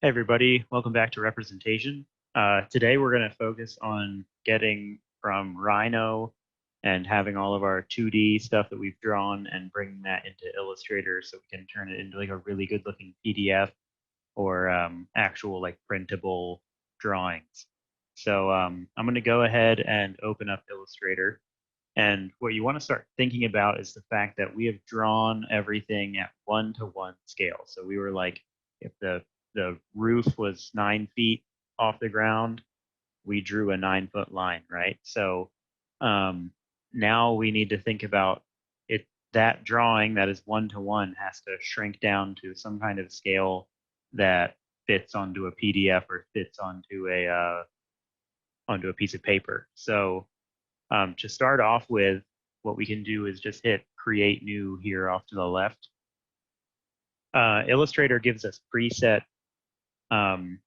Hey everybody, welcome back to Representation. Today we're going to focus on getting from Rhino and having all of our 2D stuff that we've drawn and bringing that into Illustrator so we can turn it into like a really good looking PDF or actual like printable drawings. So I'm going to go ahead and open up Illustrator. And what you want to start thinking about is the fact that we have drawn everything at 1-to-1 scale. So we were like, if the roof was 9 feet off the ground, we drew a 9 foot line, right? So um, now we need to think about it. That drawing that is 1-to-1 has to shrink down to some kind of scale that fits onto a PDF or fits onto a piece of paper. So to start off with, what we can do is just hit create new here off to the left. Illustrator gives us preset um,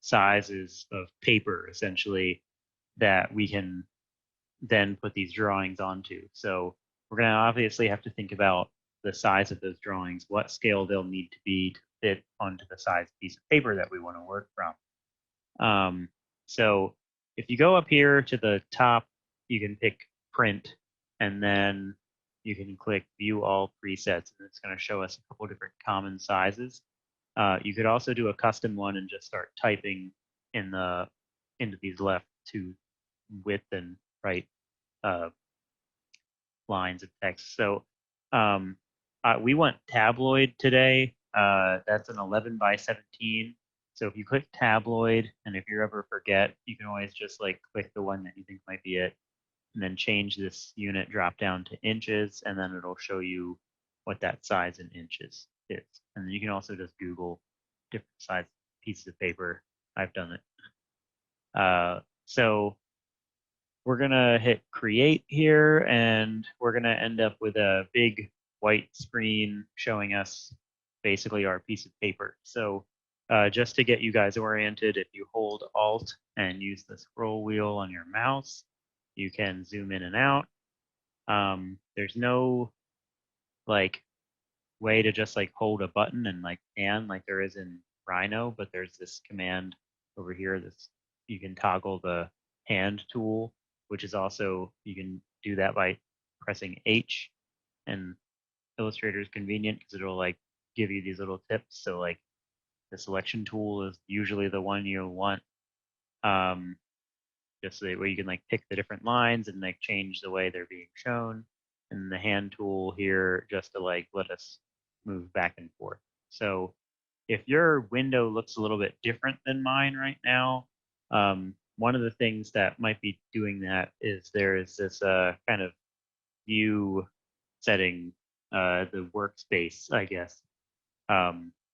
sizes of paper essentially that we can then put these drawings onto. So we're going to obviously have to think about the size of those drawings, what scale they'll need to be to fit onto the size piece of paper that we want to work from. So if you go up here to the top, you can pick print, and then you can click view all presets, and it's going to show us a couple different common sizes. You could also do a custom one and just start typing in into these left two width and right uh, lines of text. So we want tabloid today. That's an 11 by 17. So if you click tabloid, and if you ever forget, you can always just like click the one that you think might be it, and then change this unit drop down to inches, and then it'll show you what that size in inches is. And then you can also just Google different size pieces of paper. I've done it. So we're gonna hit create here, and we're gonna end up with a big white screen showing us basically our piece of paper. So just to get you guys oriented, if you hold Alt and use the scroll wheel on your mouse, you can zoom in and out. There's no like way to just like hold a button and like pan like there is in Rhino, but there's this command over here. This you can toggle the hand tool, which is also you can do that by pressing H, and Illustrator is convenient because it'll like give you these little tips. So like the selection tool is usually the one you want. Um, just so where you can like pick the different lines and like change the way they're being shown, and the hand tool here just to like let us move back and forth. So if your window looks a little bit different than mine right now, one of the things that might be doing that is there is this kind of view setting, the workspace, I guess,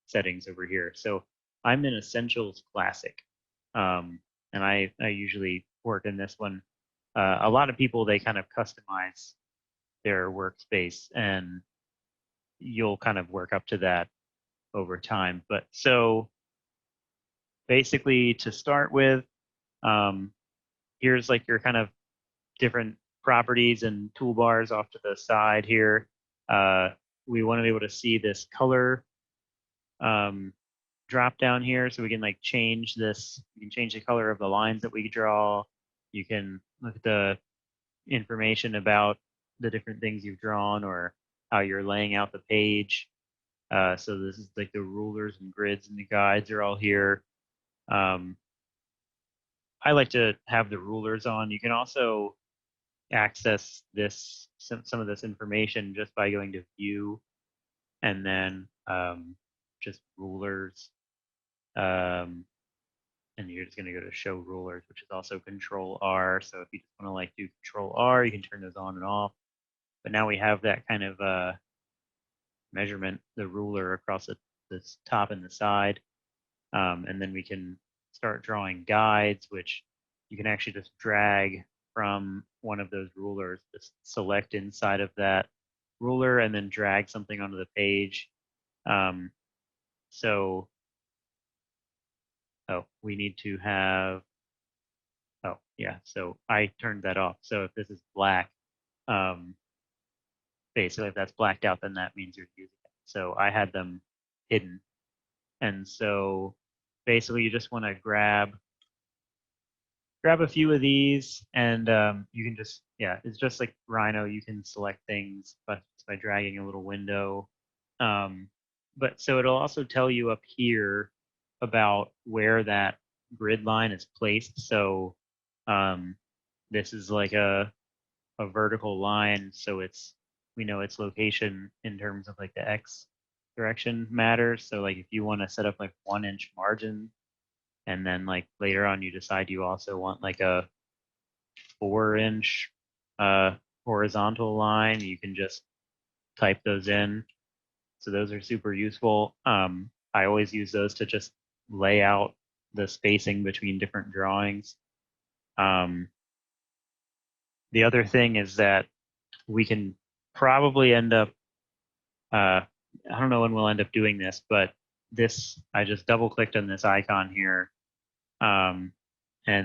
settings over here. So I'm in Essentials Classic, and I usually work in this one. A lot of people, they kind of customize their workspace, and you'll kind of work up to that over time. But so basically, to start with, um, here's like your kind of different properties and toolbars off to the side here. Uh, we want to be able to see this color um, drop down here, so we can like change this. You can change the color of the lines that we draw. You can look at the information about the different things you've drawn or how you're laying out the page. So this is like the rulers and grids and the guides are all here. Um, I like to have the rulers on. You can also access this some of this information just by going to view and then just rulers. Um, and you're just going to go to show rulers, which is also control R. So if you just want to like do control R, you can turn those on and off. But now we have that kind of measurement, the ruler across this top and the side. And then we can start drawing guides, which you can actually just drag from one of those rulers, just select inside of that ruler and then drag something onto the page. Um, so, oh, we need to have, oh, yeah, so I turned that off. So if this is black, um, basically if that's blacked out, then that means you're using it. So I had them hidden. And so basically you just want to grab a few of these, and you can just, yeah, it's just like Rhino. You can select things by dragging a little window. Um, but so it'll also tell you up here about where that grid line is placed. So um, this is like a vertical line, so we know its location in terms of like the X direction matters. So like if you want to set up like 1 inch margin, and then like later on you decide you also want like a 4 inch horizontal line, you can just type those in. So those are super useful. I always use those to just lay out the spacing between different drawings. Um, the other thing is that we can probably end up, I don't know when we'll end up doing this, but I just double clicked on this icon here. And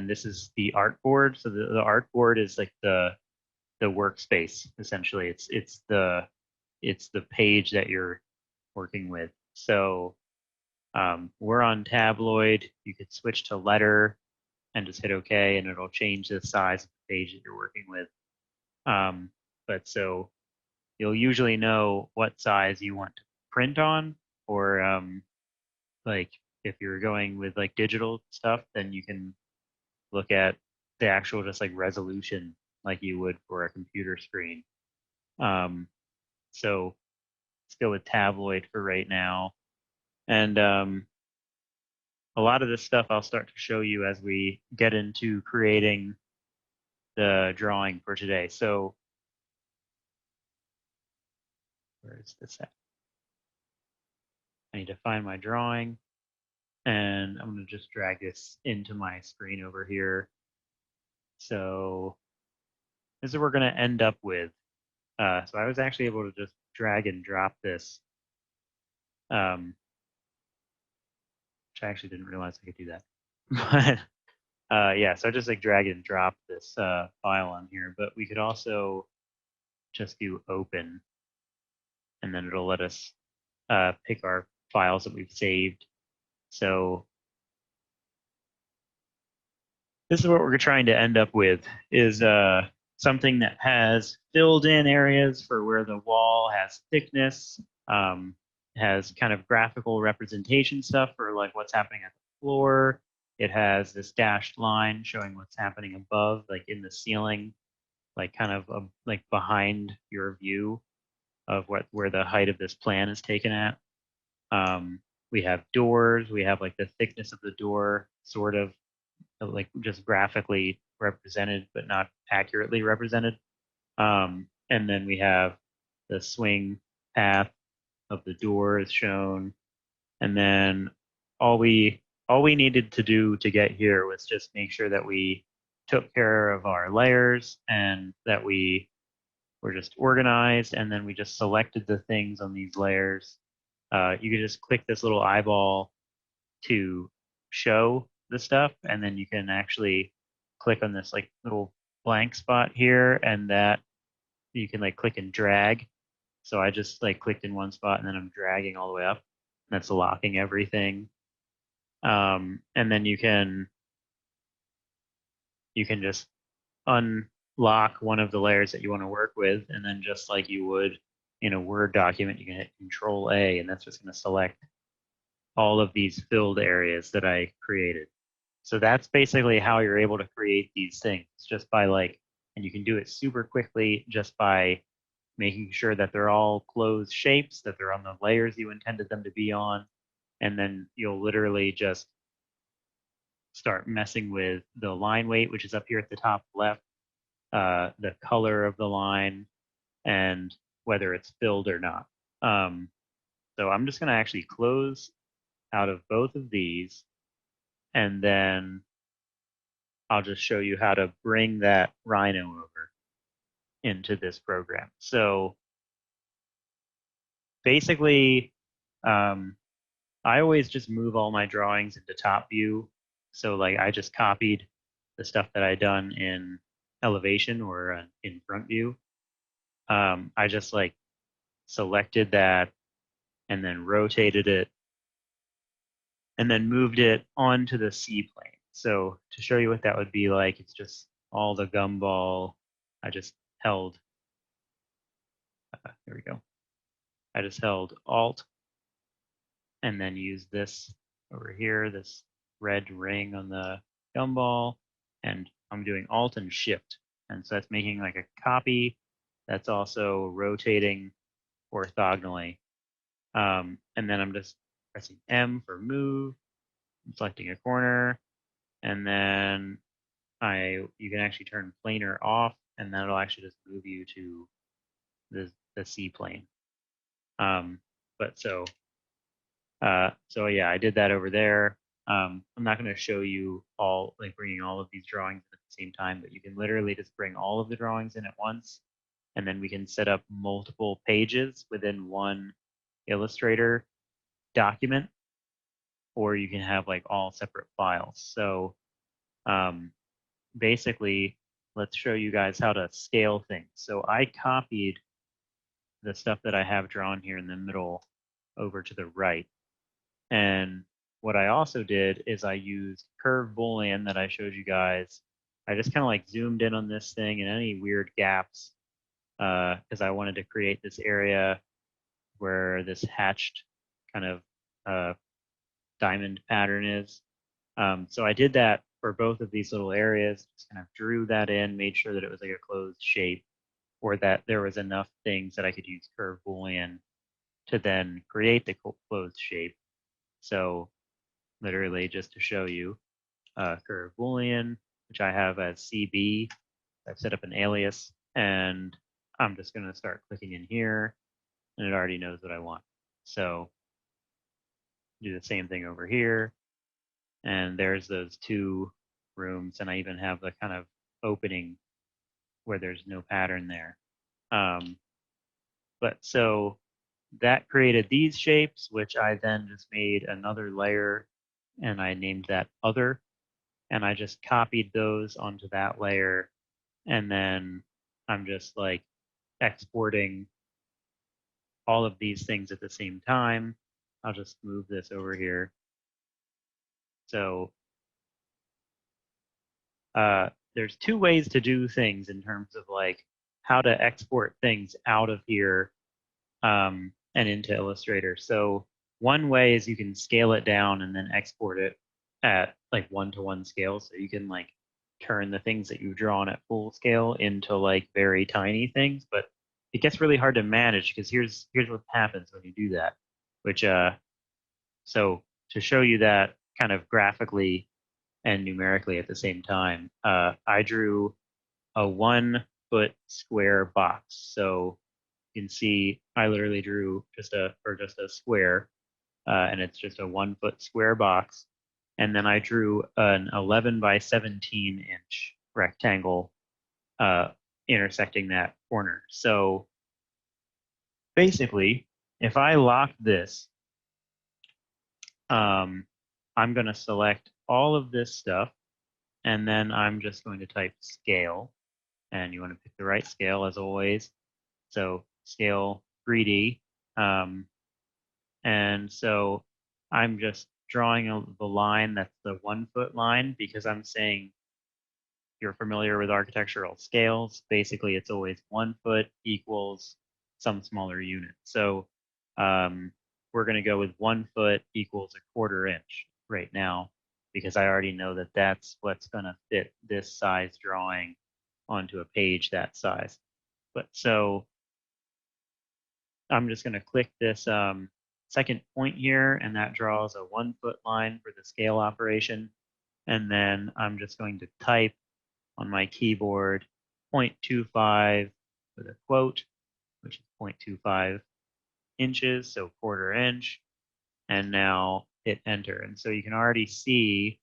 this is the artboard. So the artboard is like the workspace essentially. It's the page that you're working with. So we're on tabloid. You could switch to letter and just hit OK, and it'll change the size of the page that you're working with. But so you'll usually know what size you want to print on, or like if you're going with like digital stuff, then you can look at the actual just like resolution like you would for a computer screen. So let's go with tabloid for right now. And a lot of this stuff I'll start to show you as we get into creating the drawing for today. So where is this at? I need to find my drawing, and I'm going to just drag this into my screen over here. So this is what we're going to end up with. So I was actually able to just drag and drop this, which I actually didn't realize I could do that. But yeah, so I just like drag and drop this file on here, but we could also just do open, and then it'll let us pick our files that we've saved. So this is what we're trying to end up with, is something that has filled in areas for where the wall has thickness, has kind of graphical representation stuff for like what's happening at the floor. It has this dashed line showing what's happening above, like in the ceiling, like kind of like behind your view of where the height of this plan is taken at. We have doors. We have like the thickness of the door, sort of like just graphically represented, but not accurately represented. And then we have the swing path of the door is shown. And then all we needed to do to get here was just make sure that we took care of our layers and that we were just organized, and then we just selected the things on these layers. You can just click this little eyeball to show the stuff, and then you can actually click on this like little blank spot here, and that you can like click and drag. So I just like clicked in one spot and then I'm dragging all the way up. That's locking everything. And then you can just unlock one of the layers that you want to work with, and then just like you would in a Word document, you can hit Control A, and that's just going to select all of these filled areas that I created. So that's basically how you're able to create these things, just by like, and you can do it super quickly just by making sure that they're all closed shapes, that they're on the layers you intended them to be on. And then you'll literally just start messing with the line weight, which is up here at the top left, the color of the line, and whether it's filled or not. So I'm just going to actually close out of both of these, and then I'll just show you how to bring that Rhino over into this program. So basically, I always just move all my drawings into top view. So like I just copied the stuff that I done in elevation or in front view. I just like selected that and then rotated it and then moved it onto the C plane. So to show you what that would be like, it's just all the gumball. I just held, here we go. I just held Alt and then used this over here, this red ring on the gumball, and I'm doing Alt and Shift. And so that's making like a copy that's also rotating orthogonally. And then I'm just pressing M for move, selecting a corner, and then you can actually turn planar off, and that'll actually just move you to the C plane. But so yeah, I did that over there. I'm not going to show you all, like bringing all of these drawings at the same time, but you can literally just bring all of the drawings in at once, and then we can set up multiple pages within one Illustrator document, or you can have like all separate files. So basically, let's show you guys how to scale things. So I copied the stuff that I have drawn here in the middle over to the right. And what I also did is I used curve Boolean that I showed you guys. I just kind of like zoomed in on this thing and any weird gaps because I wanted to create this area where this hatched kind of diamond pattern is. So I did that for both of these little areas, just kind of drew that in, made sure that it was like a closed shape, or that there was enough things that I could use curve Boolean to then create the closed shape. So literally just to show you, curve Boolean, which I have as CB. I've set up an alias, and I'm just going to start clicking in here, and it already knows what I want. So do the same thing over here, and there's those two rooms, and I even have the kind of opening where there's no pattern there. But so that created these shapes, which I then just made another layer, and I named that other, and I just copied those onto that layer, and then I'm just like exporting all of these things at the same time. I'll just move this over here. So there's two ways to do things in terms of like how to export things out of here and into Illustrator. So one way is you can scale it down and then export it at like 1-to-1 scale. So you can like turn the things that you've drawn at full scale into like very tiny things, but it gets really hard to manage because here's what happens when you do that, which so to show you that kind of graphically and numerically at the same time, I drew a 1-foot square box. So you can see I literally drew just a square, and it's just a 1-foot square box. And then I drew an 11 by 17 inch rectangle intersecting that corner. So basically, if I lock this, I'm going to select all of this stuff, and then I'm just going to type scale, and you want to pick the right scale as always. So scale 3D. And so I'm just drawing the line that's the 1-foot line because I'm saying, you're familiar with architectural scales. Basically, it's always 1 foot equals some smaller unit. So we're going to go with 1 foot equals a 1/4 inch right now because I already know that that's what's going to fit this size drawing onto a page that size. But so I'm just going to click this second point here, and that draws a 1-foot line for the scale operation. And then I'm just going to type on my keyboard 0.25 with a quote, which is 0.25 inches, so 1/4 inch, and now hit enter. And so you can already see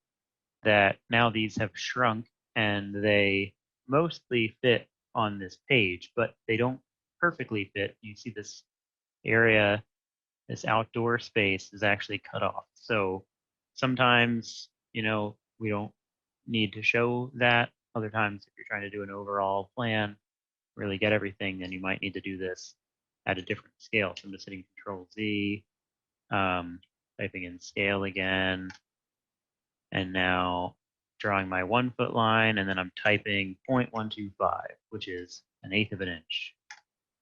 that now these have shrunk and they mostly fit on this page, but they don't perfectly fit. You see this area, this outdoor space is actually cut off. So sometimes, we don't need to show that. Other times, if you're trying to do an overall plan, really get everything, then you might need to do this at a different scale. So I'm just hitting Control Z. typing in scale again, and now drawing my 1 foot line, and then I'm typing 0.125, which is 1/8 of an inch.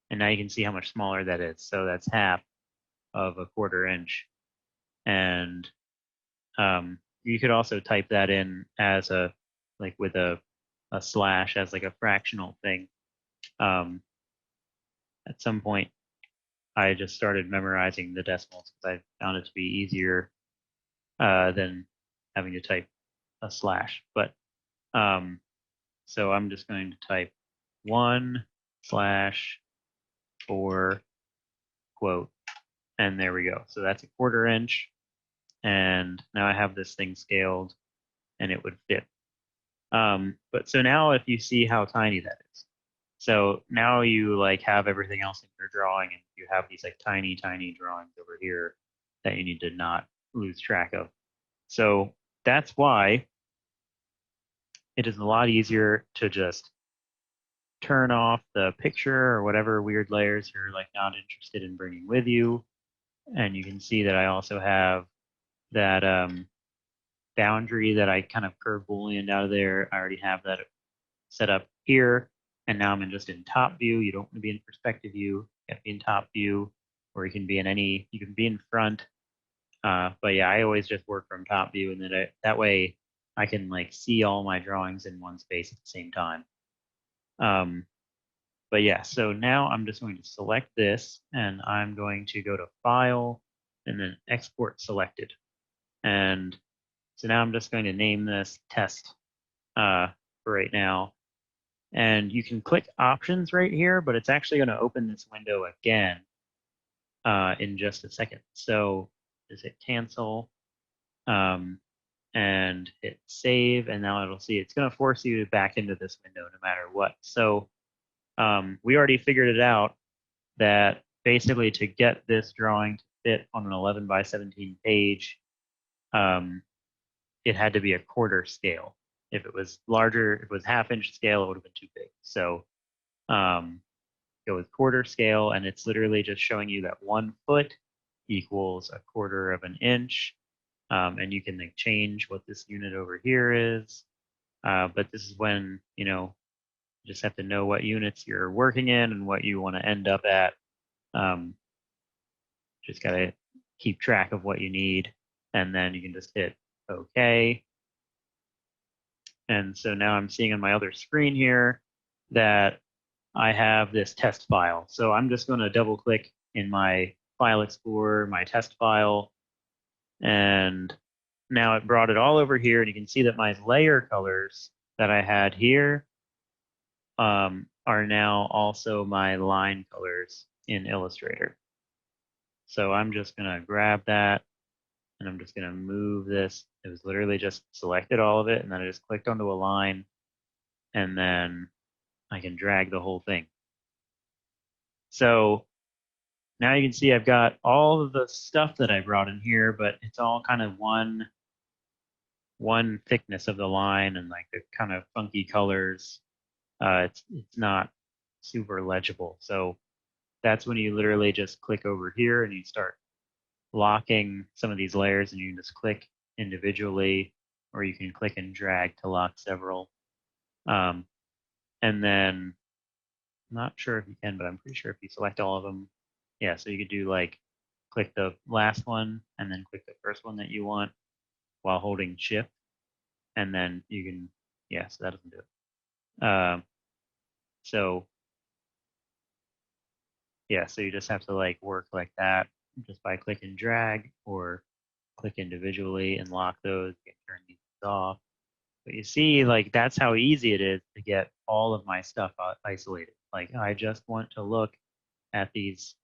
And now you can see how much smaller that is. So that's half of a 1/4 inch. And you could also type that in as a, like with a slash as like a fractional thing. At some point, I just started memorizing the decimals because I found it to be easier than having to type a slash. But so I'm just going to type 1/4 quote, and there we go. So that's a 1/4 inch, and now I have this thing scaled, and it would fit. But so now if you see how tiny that is, so now you like have everything else in your drawing, and you have these like tiny, tiny drawings over here that you need to not lose track of. So that's why it is a lot easier to just turn off the picture or whatever weird layers you're like not interested in bringing with you. And you can see that I also have that boundary that I kind of curve boolean out of there. I already have that set up here. And now I'm just in top view. You don't want to be in perspective view. You have to be in top view, or you can be in any, you can be in front. But yeah, I always just work from top view, and then that way I can like see all my drawings in one space at the same time. But yeah, so now I'm just going to select this, and I'm going to go to File and then Export Selected. And so now I'm just going to name this Test for right now. And you can click Options right here, but it's actually going to open this window again in just a second. So just hit Cancel and hit Save, and now it'll see it's going to force you back into this window no matter what. So we already figured it out that basically to get this drawing to fit on an 11 by 17 page, it had to be a 1/4 scale. If it was larger, if it was 1/2 inch scale, it would have been too big. So go with 1/4 scale, and it's literally just showing you that 1 foot equals a 1/4 of an inch. And you can like change what this unit over here is. But this is when, you know, you just have to know what units you're working in and what you want to end up at. Just got to keep track of what you need, and then you can just hit OK. And so now I'm seeing on my other screen here that I have this test file. So I'm just going to double click in my File Explorer, my test file, and now it brought it all over here, and you can see that my layer colors that I had here are now also my line colors in Illustrator. So I'm just going to grab that, and I'm just going to move this. It was literally just selected all of it, and then I just clicked onto a line, and then I can drag the whole thing. So now you can see I've got all of the stuff that I brought in here, but it's all kind of one thickness of the line, and like the kind of funky colors. It's not super legible. So that's when you literally just click over here and you start locking some of these layers, and you can just click individually, or you can click and drag to lock several. And then I'm not sure if you can, but I'm pretty sure if you select all of them, yeah, so you could do like click the last one and then click the first one that you want while holding shift, and then you can, yeah, so that doesn't do it. So yeah, so you just have to like work like that just by click and drag, or click individually and lock those, you can turn these off. But you see, like, that's how easy it is to get all of my stuff isolated. Like, I just want to look at these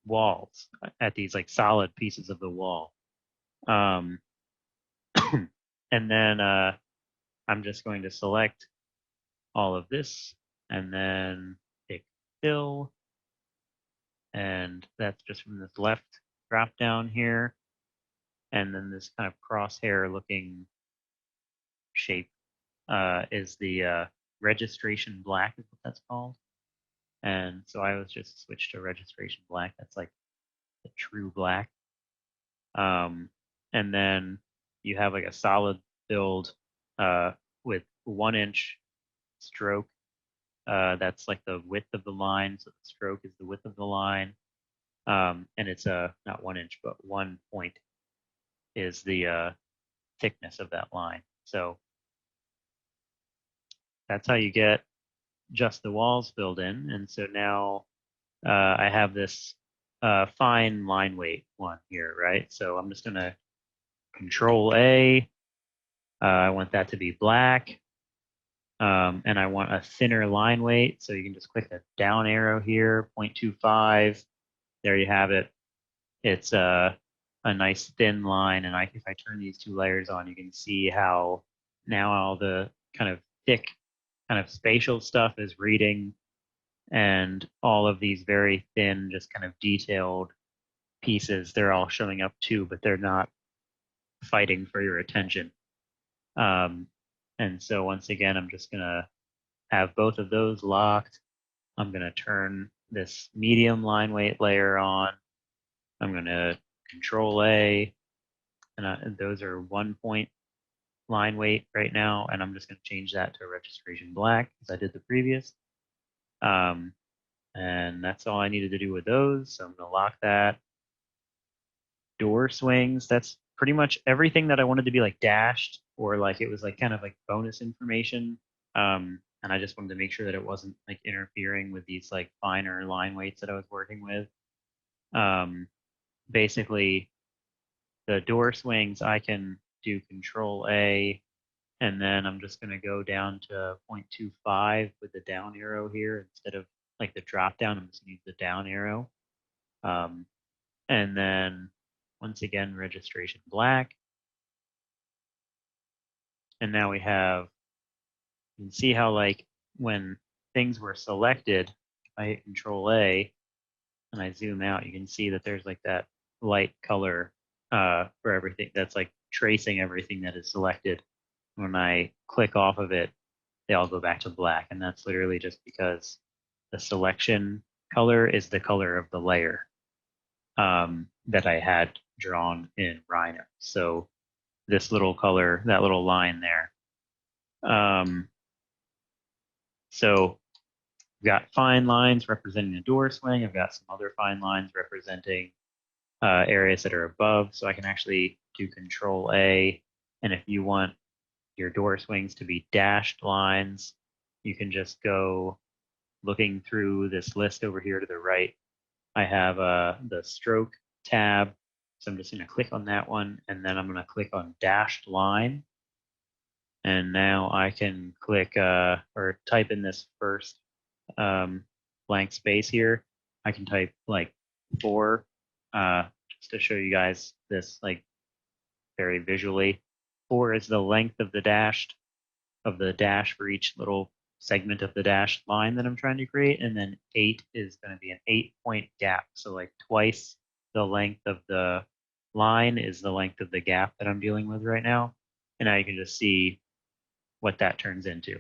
walls, at these like solid pieces of the wall. And then I'm just going to select all of this and then pick fill. And that's just from this left drop down here. And then this kind of crosshair looking shape is the registration black, is what that's called. And so I was just switched to registration black. That's like the true black. And then you have like a solid build with 1 inch stroke. That's like the width of the line. So the stroke is the width of the line. And it's not 1 inch, but 1 point is the thickness of that line. So that's how you get just the walls filled in. And so now I have this fine line weight one here, right? So I'm just going to Control A. I want that to be black. And I want a thinner line weight. So you can just click the down arrow here, 0.25. There you have it. It's a nice thin line. And if I turn these two layers on, you can see how now all the kind of thick kind of spatial stuff is reading, and all of these very thin, just kind of detailed pieces, they're all showing up too, but they're not fighting for your attention. And so once again, I'm just going to have both of those locked. I'm going to turn this medium line weight layer on. I'm going to Control A, and those are 1 point line weight right now. And I'm just going to change that to registration black as I did the previous. And that's all I needed to do with those. So I'm going to lock that. Door swings, that's pretty much everything that I wanted to be like dashed, or like it was like kind of like bonus information. And I just wanted to make sure that it wasn't like interfering with these like finer line weights that I was working with. Basically, the door swings, I can do Control A, and then I'm just going to go down to 0.25 with the down arrow here instead of like the drop down. I'm just going to use the down arrow. And then once again, registration black. And now we have, you can see how like when things were selected, if I hit Control A and I zoom out, you can see that there's like that light color for everything that's like tracing everything that is selected. When I click off of it, they all go back to black. And that's literally just because the selection color is the color of the layer that I had drawn in Rhino. So this little color, that little line there. So I've got fine lines representing the door swing. I've got some other fine lines representing areas that are above. So I can actually do Control A. And if you want your door swings to be dashed lines, you can just go looking through this list over here to the right. I have the stroke tab. So I'm just going to click on that one, and then I'm going to click on dashed line. And now I can click or type in this first blank space here. I can type like 4 just to show you guys this like very visually. 4 is the length of the dash for each little segment of the dashed line that I'm trying to create. And then 8 is going to be an 8-point gap. So like twice the length of the line is the length of the gap that I'm dealing with right now. And now you can just see what that turns into.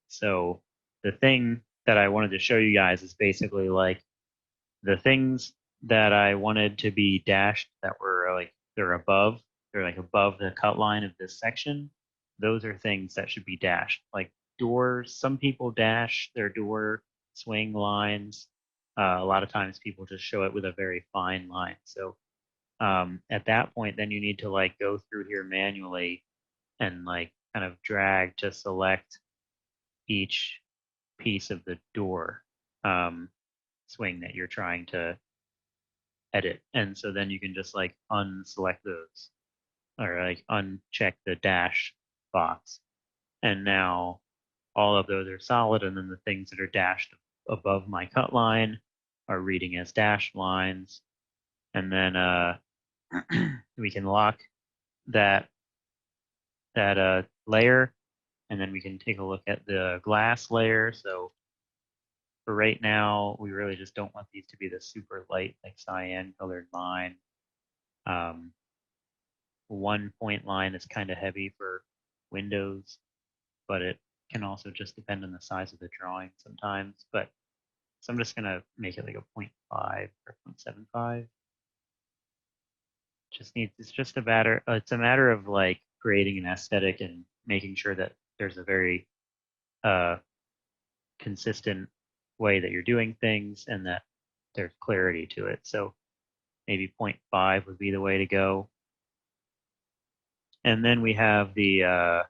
So the thing that I wanted to show you guys is basically like the things that I wanted to be dashed that were like they're like above the cut line of this section. Those are things that should be dashed. Like doors, some people dash their door swing lines. A lot of times people just show it with a very fine line. So at that point, then you need to like go through here manually and like kind of drag to select each piece of the door swing that you're trying to edit. And so then you can just like unselect those or like uncheck the dash box. And now all of those are solid. And then the things that are dashed above my cut line are reading as dashed lines. And then we can lock that layer, and then we can take a look at the glass layer. So for right now, we really just don't want these to be the super light, like cyan colored line. 1 point line is kind of heavy for windows, but it can also just depend on the size of the drawing sometimes. But so I'm just gonna make it like a 0.5 or 0.75. it's just a matter, it's a matter of like creating an aesthetic and making sure that there's a very uh, consistent way that you're doing things and that there's clarity to it. So maybe 0.5 would be the way to go. And then we have the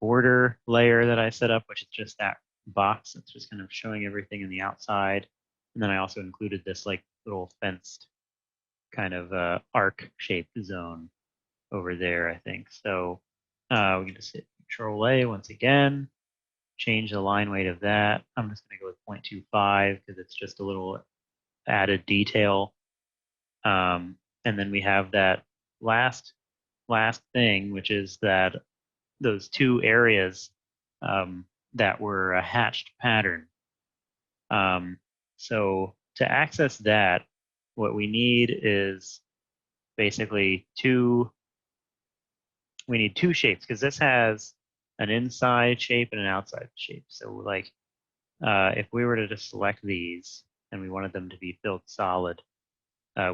border layer that I set up, which is just that box that's just kind of showing everything in the outside. And then I also included this like little fenced kind of arc shaped zone over there, I think. So we can just hit Control A once again, change the line weight of that. I'm just going to go with 0.25 because it's just a little added detail. And then we have that last thing, which is that those two areas that were a hatched pattern. So to access that, what we need is basically we need two shapes because this has an inside shape and an outside shape. So like if we were to just select these and we wanted them to be filled solid,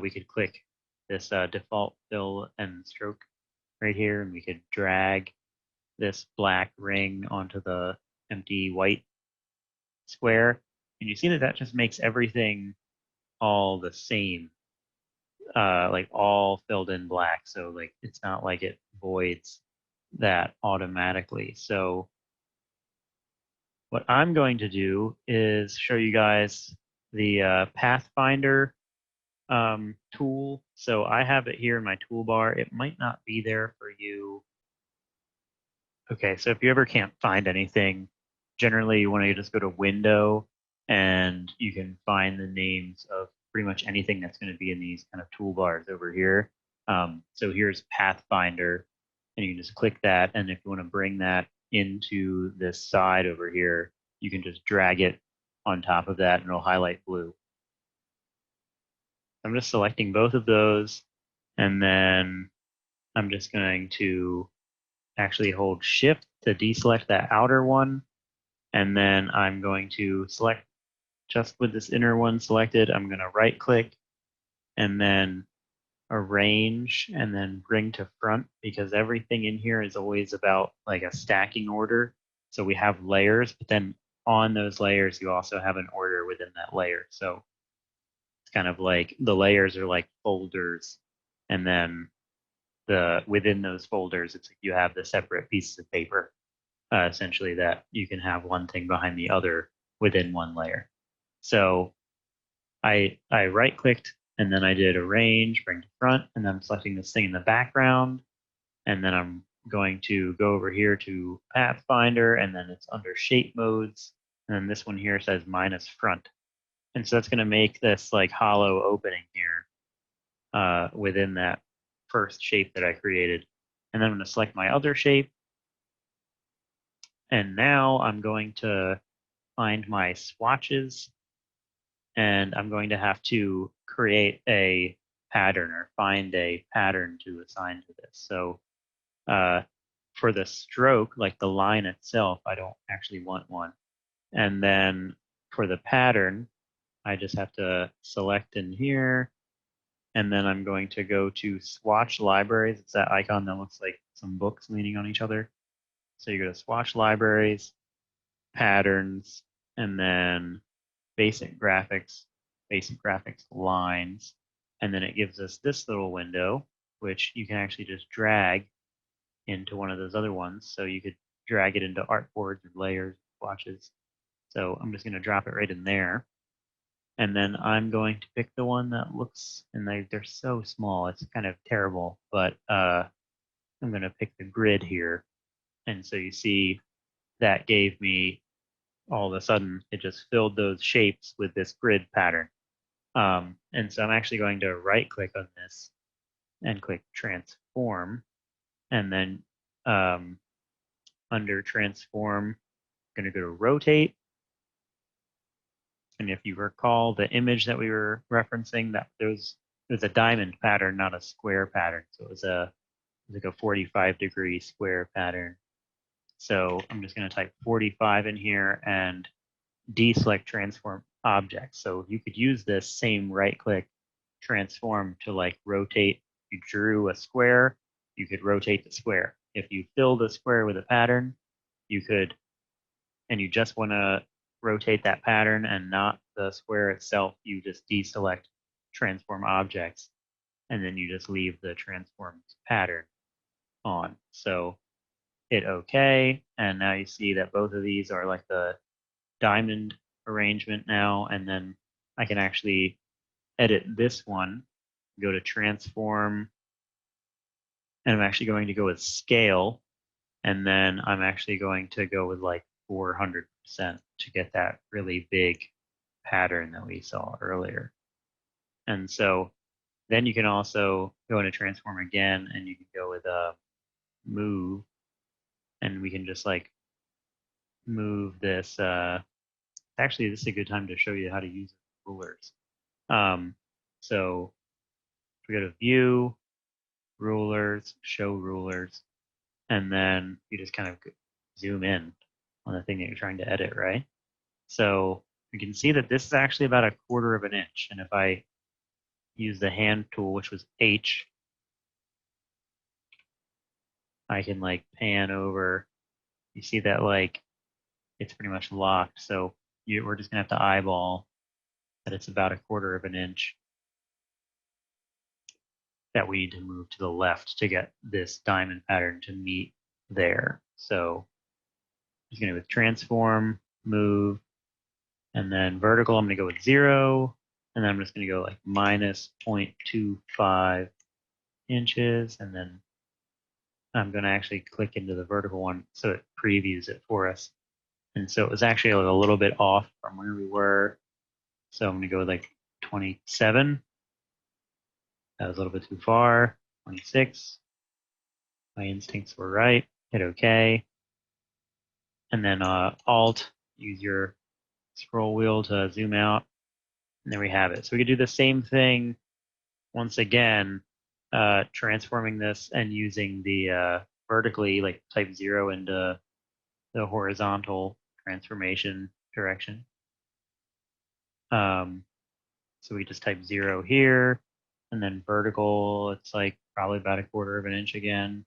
we could click this default fill and stroke right here, and we could drag this black ring onto the empty white square. And you see that that just makes everything all the same, like all filled in black. So like it's not like it voids that automatically. So what I'm going to do is show you guys the Pathfinder tool. So I have it here in my toolbar. It might not be there for you. Okay, so if you ever can't find anything, generally you want to just go to Window and you can find the names of pretty much anything that's going to be in these kind of toolbars over here. So here's Pathfinder, and you can just click that. And if you want to bring that into this side over here, you can just drag it on top of that and it'll highlight blue. I'm just selecting both of those, and then I'm just going to actually hold Shift to deselect that outer one, and then I'm going to select just with this inner one selected. I'm going to right click and then arrange and then bring to front, because everything in here is always about like a stacking order. So we have layers, but then on those layers you also have an order within that layer. So it's kind of like the layers are like folders, and then within those folders, it's like you have the separate pieces of paper, essentially, that you can have one thing behind the other within one layer. So I right clicked and then I did arrange, bring to front, and then I'm selecting this thing in the background, and then I'm going to go over here to Pathfinder, and then it's under shape modes, and then this one here says minus front. And so that's going to make this like hollow opening here within that first shape that I created. And then I'm going to select my other shape. And now I'm going to find my swatches, and I'm going to have to create a pattern or find a pattern to assign to this. So for the stroke, like the line itself, I don't actually want one. And then for the pattern, I just have to select in here, and then I'm going to go to swatch libraries. It's that icon that looks like some books leaning on each other. So you go to swatch libraries, patterns, and then basic graphics lines. And then it gives us this little window, which you can actually just drag into one of those other ones. So you could drag it into artboards or layers, swatches. So I'm just going to drop it right in there. And then I'm going to pick the one that looks, and they're so small, it's kind of terrible, but I'm going to pick the grid here. And so you see that gave me, all of a sudden, it just filled those shapes with this grid pattern. And so I'm actually going to right click on this and click transform. And then under transform, I'm going to go to rotate. And if you recall the image that we were referencing, that it was a diamond pattern, not a square pattern. So it was like a 45-degree square pattern. So I'm just going to type 45 in here and deselect transform object. So you could use this same right click transform to like rotate you drew a square, you could rotate the square. If you filled a square with a pattern, you could, and you just want to rotate that pattern and not the square itself, you just deselect transform objects, and then you just leave the transformed pattern on. So hit OK, and now you see that both of these are like the diamond arrangement now, and then I can actually edit this one, go to transform, and I'm actually going to go with scale, and then I'm actually going to go with like 400% to get that really big pattern that we saw earlier. And so then you can also go into transform again, and you can go with a move, and we can just like move this. Actually, this is a good time to show you how to use rulers. So if we go to view, rulers, show rulers, and then you just kind of zoom in on the thing that you're trying to edit, right? So you can see that this is actually about 1/4 of an inch. And if I use the hand tool, which was H, I can like pan over. You see that like it's pretty much locked. So we're just gonna have to eyeball that it's about 1/4 of an inch that we need to move to the left to get this diamond pattern to meet there. So I'm just gonna go with transform, move, and then vertical, I'm gonna go with 0, and then I'm just gonna go like minus 0.25 inches, and then I'm gonna actually click into the vertical one so it previews it for us. And so it was actually like a little bit off from where we were. So I'm gonna go with like 27. That was a little bit too far. 26. My instincts were right. Hit OK. And then Alt, use your scroll wheel to zoom out. And there we have it. So we could do the same thing once again, transforming this and using the vertically, like type 0 into the horizontal transformation direction. So we just type 0 here, and then vertical, it's like probably about 1/4 of an inch again.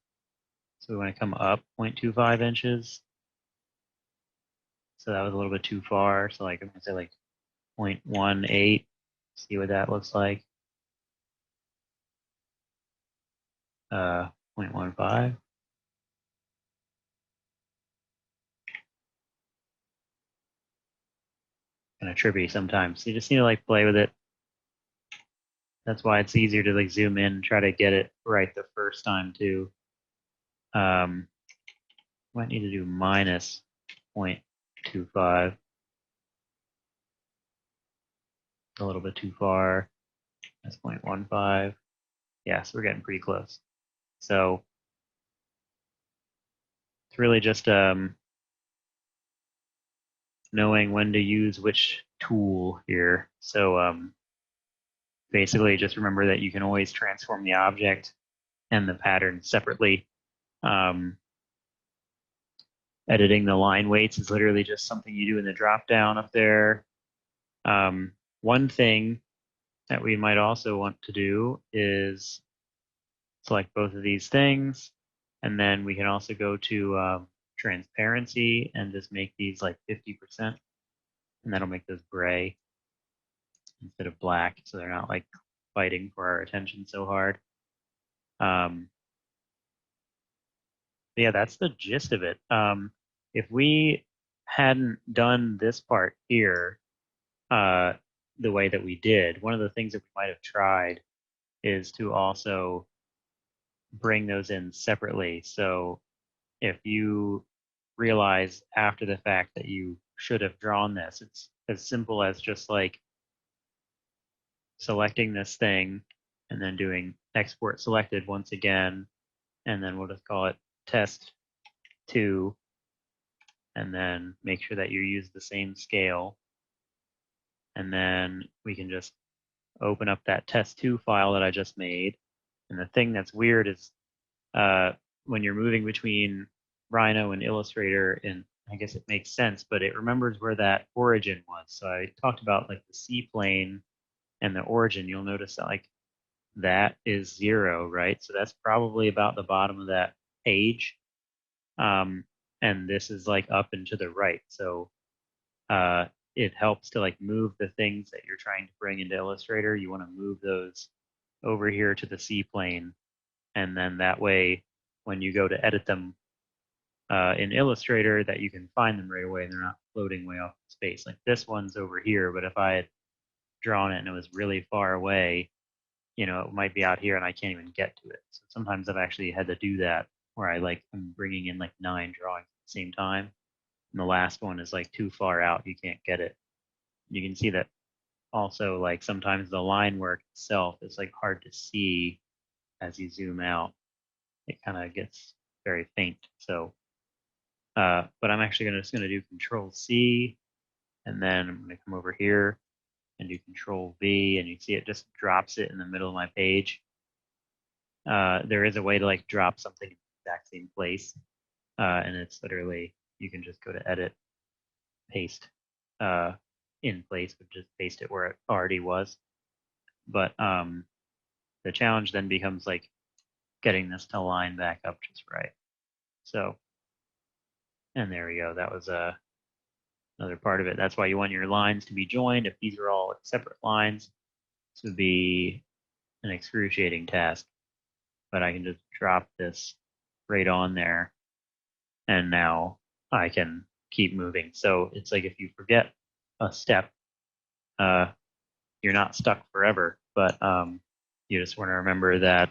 So we want to come up 0.25 inches. So that was a little bit too far. So like I'm gonna say like 0.18. See what that looks like. 0.15. Kind of trippy sometimes. So you just need to like play with it. That's why it's easier to like zoom in and try to get it right the first time too. Might need to do minus 0.25. A little bit too far. That's 0.15. Yeah, so we're getting pretty close. So it's really just knowing when to use which tool here. So basically just remember that you can always transform the object and the pattern separately. Editing the line weights is literally just something you do in the drop down up there. One thing that we might also want to do is select both of these things, and then we can also go to transparency and just make these like 50%, and that'll make those gray instead of black, so they're not like fighting for our attention so hard. Yeah, that's the gist of it. If we hadn't done this part here the way that we did, one of the things that we might have tried is to also bring those in separately. So if you realize after the fact that you should have drawn this, it's as simple as just like selecting this thing and then doing export selected once again, and then we'll just call it test 2, and then make sure that you use the same scale. And then we can just open up that test2 file that I just made. And the thing that's weird is when you're moving between Rhino and Illustrator, and I guess it makes sense, but it remembers where that origin was. So I talked about like the C plane and the origin. You'll notice that like that is 0, right? So that's probably about the bottom of that page. And this is like up and to the right. So it helps to like move the things that you're trying to bring into Illustrator. You want to move those over here to the C plane. And then that way, when you go to edit them in Illustrator, that you can find them right away and they're not floating way off in space. Like this one's over here, but if I had drawn it and it was really far away, it might be out here and I can't even get to it. So sometimes I've actually had to do that where I'm bringing in like 9 drawings at the same time. And the last one is like too far out. You can't get it. You can see that also, like sometimes the line work itself is like hard to see as you zoom out. It kind of gets very faint. So, but I'm actually just going to do Control C, and then I'm going to come over here and do Control V, and you see it just drops it in the middle of my page. There is a way to like drop something in the exact same place, and it's literally you can just go to Edit, paste in place, but just paste it where it already was. But the challenge then becomes like getting this to line back up just right. So, and there we go. That was another part of it. That's why you want your lines to be joined. If these are all separate lines, this would be an excruciating task. But I can just drop this right on there, and now I can keep moving. So it's like if you forget a step, you're not stuck forever. But you just want to remember that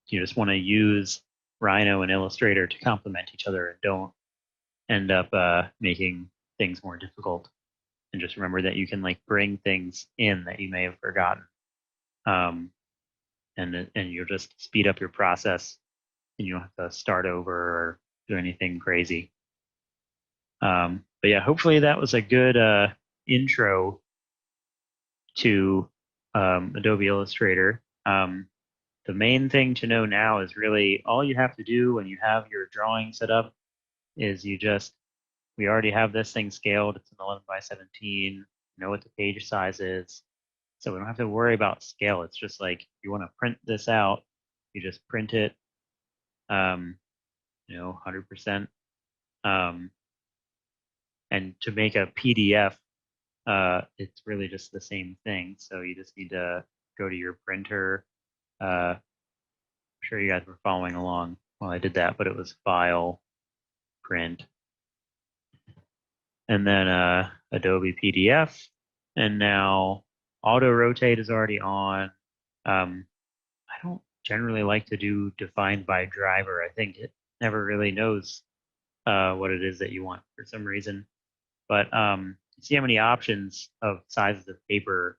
you just want to use Rhino and Illustrator to complement each other and don't end up making things more difficult. And just remember that you can like bring things in that you may have forgotten, and you'll just speed up your process, and you don't have to start over or do anything crazy. But yeah, hopefully that was a good intro to Adobe Illustrator. The main thing to know now is really all you have to do when you have your drawing set up is we already have this thing scaled. It's an 11 by 17, know what the page size is. So we don't have to worry about scale. It's just like, if you want to print this out, you just print it, 100%. And to make a PDF, it's really just the same thing. So you just need to go to your printer. I'm sure you guys were following along while I did that, but it was File, Print, and then Adobe PDF. And now Auto Rotate is already on. I don't generally like to do defined by driver. I think it never really knows what it is that you want for some reason. But see how many options of sizes of paper,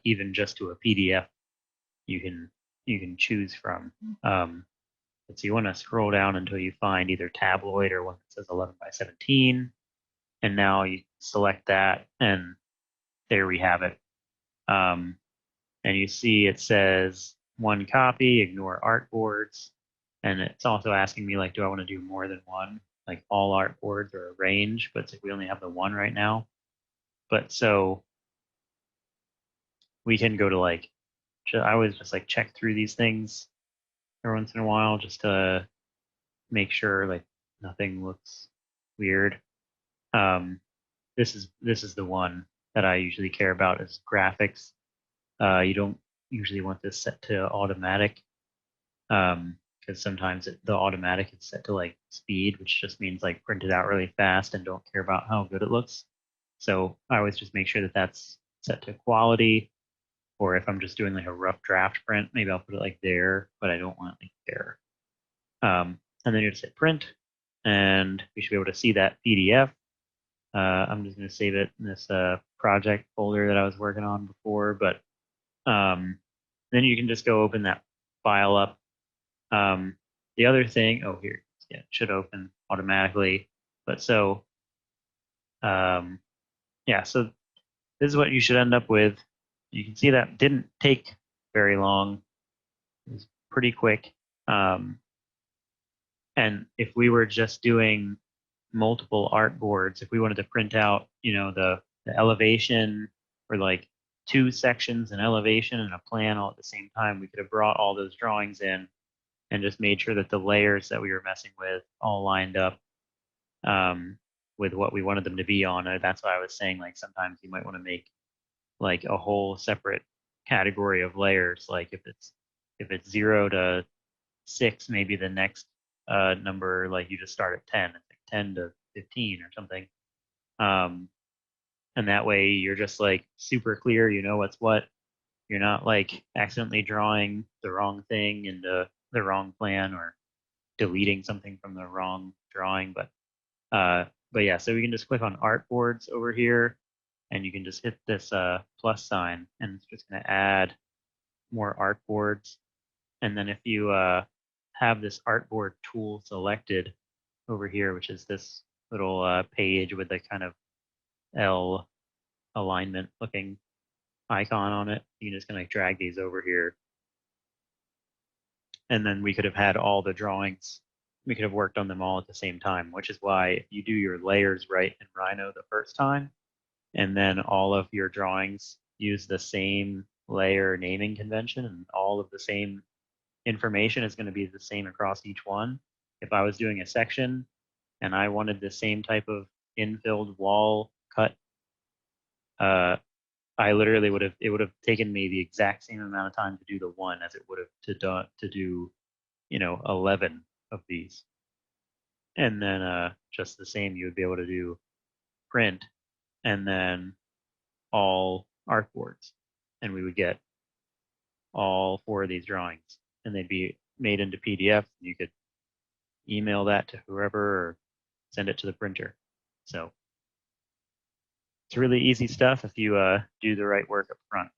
even just to a PDF, you can choose from. So you want to scroll down until you find either tabloid or one that says 11 by 17. And now you select that, and there we have it. And you see it says 1 copy, ignore artboards. And it's also asking me, like, do I want to do more than one? Like all artboards or a range, but it's like we only have the one right now. But so we can go to like, I always just like check through these things every once in a while just to make sure like nothing looks weird. This is the one that I usually care about is graphics. You don't usually want this set to automatic because sometimes the automatic is set to like speed, which just means like print it out really fast and don't care about how good it looks. So I always just make sure that that's set to quality, or if I'm just doing like a rough draft print, maybe I'll put it like there, but I don't want it like there. And then you just hit print, and we should be able to see that PDF. I'm just going to save it in this project folder that I was working on before, but then you can just go open that file up. The other thing, here, yeah, it should open automatically. But so, yeah, so this is what you should end up with. You can see that didn't take very long. It was pretty quick. And if we were just doing multiple artboards, if we wanted to print out, the elevation or like two sections, an elevation and a plan all at the same time, we could have brought all those drawings in and just made sure that the layers that we were messing with all lined up with what we wanted them to be on. And that's why I was saying, like, sometimes you might want to make like a whole separate category of layers. Like if it's 0 to 6, maybe the next number, like you just start at 10, it's like 10 to 15 or something. And that way you're just like super clear, you know what's what. You're not like accidentally drawing the wrong thing into the wrong plan or deleting something from the wrong drawing. But yeah, so we can just click on artboards over here, and you can just hit this plus sign, and it's just going to add more artboards. And then if you have this artboard tool selected over here, which is this little page with the kind of L alignment looking icon on it, you can just kind of drag these over here. And then we could have had all the drawings, we could have worked on them all at the same time, which is why if you do your layers right in Rhino the first time, and then all of your drawings use the same layer naming convention and all of the same information is going to be the same across each one. If I was doing a section and I wanted the same type of infilled wall cut, I literally it would have taken me the exact same amount of time to do the one as it would have to do, 11 of these. And then just the same, you would be able to do print and then all artboards, and we would get all 4 of these drawings, and they'd be made into PDF. You could email that to whoever or send it to the printer. So it's really easy stuff if you do the right work up front.